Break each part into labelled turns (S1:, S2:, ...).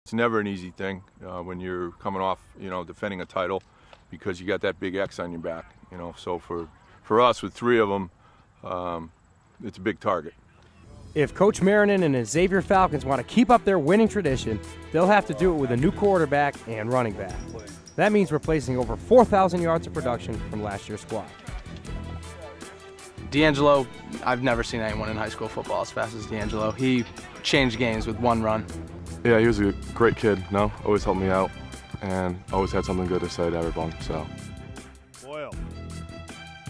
S1: It's never an easy thing when you're coming off, defending a title, because you got that big X on your back. So for us, with 3 of them, it's a big target.
S2: If Coach Marinan and his Xavier Falcons want to keep up their winning tradition, they'll have to do it with a new quarterback and running back. That means replacing over 4,000 yards of production from last year's squad.
S3: D'Angelo, I've never seen anyone in high school football as fast as D'Angelo. He changed games with one run.
S4: Yeah, he was a great kid, always helped me out, and always had something good to say to everyone, so.
S5: Boyle,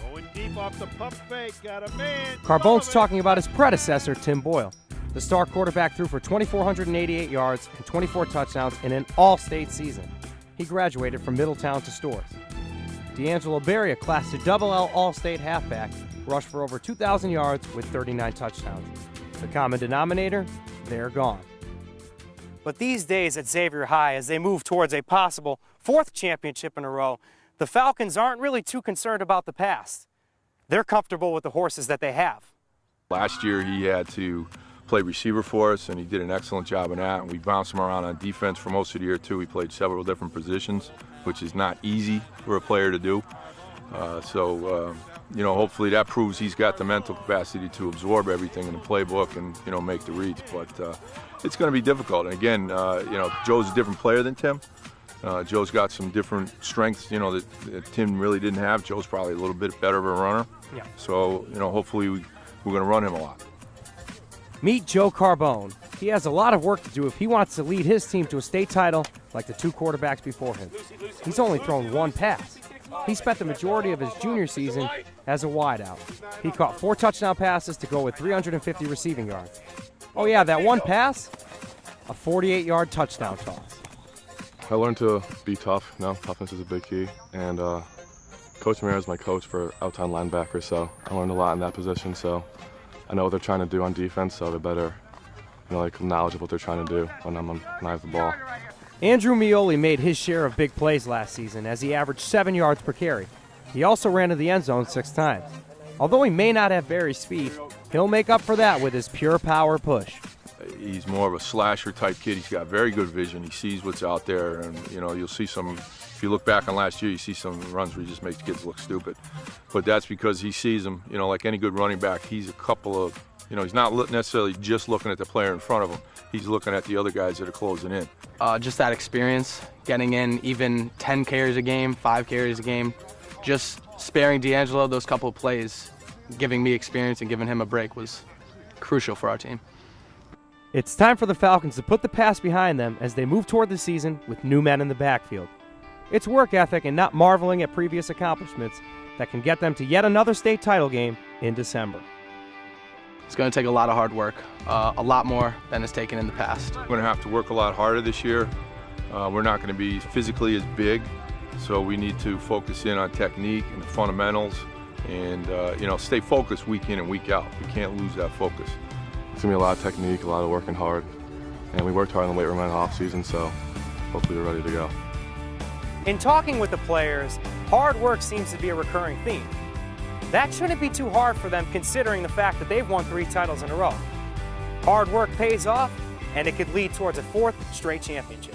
S5: going deep off the pump fake, got a man.
S2: Carbone's talking about his predecessor, Tim Boyle. The star quarterback threw for 2,488 yards and 24 touchdowns in an all-state season. He graduated from Middletown to Storrs. D'Angelo Berry, a Class II L All-State halfback, rushed for over 2,000 yards with 39 touchdowns. The common denominator, they're gone. But these days at Xavier High, as they move towards a possible 4th championship in a row, the Falcons aren't really too concerned about the past. They're comfortable with the horses that they have.
S1: Last year he had to play receiver for us, and he did an excellent job in that. And we bounced him around on defense for most of the year too. He played several different positions, which is not easy for a player to do. Hopefully that proves he's got the mental capacity to absorb everything in the playbook and, make the reads. But it's going to be difficult. And again, Joe's a different player than Tim. Joe's got some different strengths, that Tim really didn't have. Joe's probably a little bit better of a runner.
S2: Yeah.
S1: So, hopefully we're going to run him a lot.
S2: Meet Joe Carbone. He has a lot of work to do if he wants to lead his team to a state title like the 2 quarterbacks before him. He's only thrown 1 pass. He spent the majority of his junior season as a wideout. He caught 4 touchdown passes to go with 350 receiving yards. Oh yeah, that 1 pass, a 48-yard touchdown toss.
S4: I learned to be tough. Toughness is a big key. And Coach Marinan is my coach for outside linebacker, so I learned a lot in that position. So I know what they're trying to do on defense, so they're better, knowledge of what they're trying to do when I have the ball.
S2: Andrew Meoli made his share of big plays last season as he averaged 7 yards per carry. He also ran to the end zone 6 times. Although he may not have Berry's speed, he'll make up for that with his pure power push.
S1: He's more of a slasher type kid. He's got very good vision. He sees what's out there, and you'll see some. If you look back on last year, you see some runs where he just makes kids look stupid. But that's because he sees them. Like any good running back, he's a couple of. He's not necessarily just looking at the player in front of him. He's looking at the other guys that are closing in.
S3: Just that experience, getting in even 10 carries a game, 5 carries a game, just sparing D'Angelo those couple of plays, giving me experience and giving him a break was crucial for our team.
S2: It's time for the Falcons to put the past behind them as they move toward the season with new men in the backfield. It's work ethic and not marveling at previous accomplishments that can get them to yet another state title game in December.
S3: It's going to take a lot of hard work, a lot more than it's taken in the past.
S1: We're going to have to work a lot harder this year. We're not going to be physically as big, so we need to focus in on technique and fundamentals and, stay focused week in and week out. We can't lose that focus.
S4: It's going to be a lot of technique, a lot of working hard, and we worked hard in the weight room in the off-season, so hopefully we're ready to go.
S2: In talking with the players, hard work seems to be a recurring theme. That shouldn't be too hard for them considering the fact that they've won 3 titles in a row. Hard work pays off, and it could lead towards a 4th straight championship.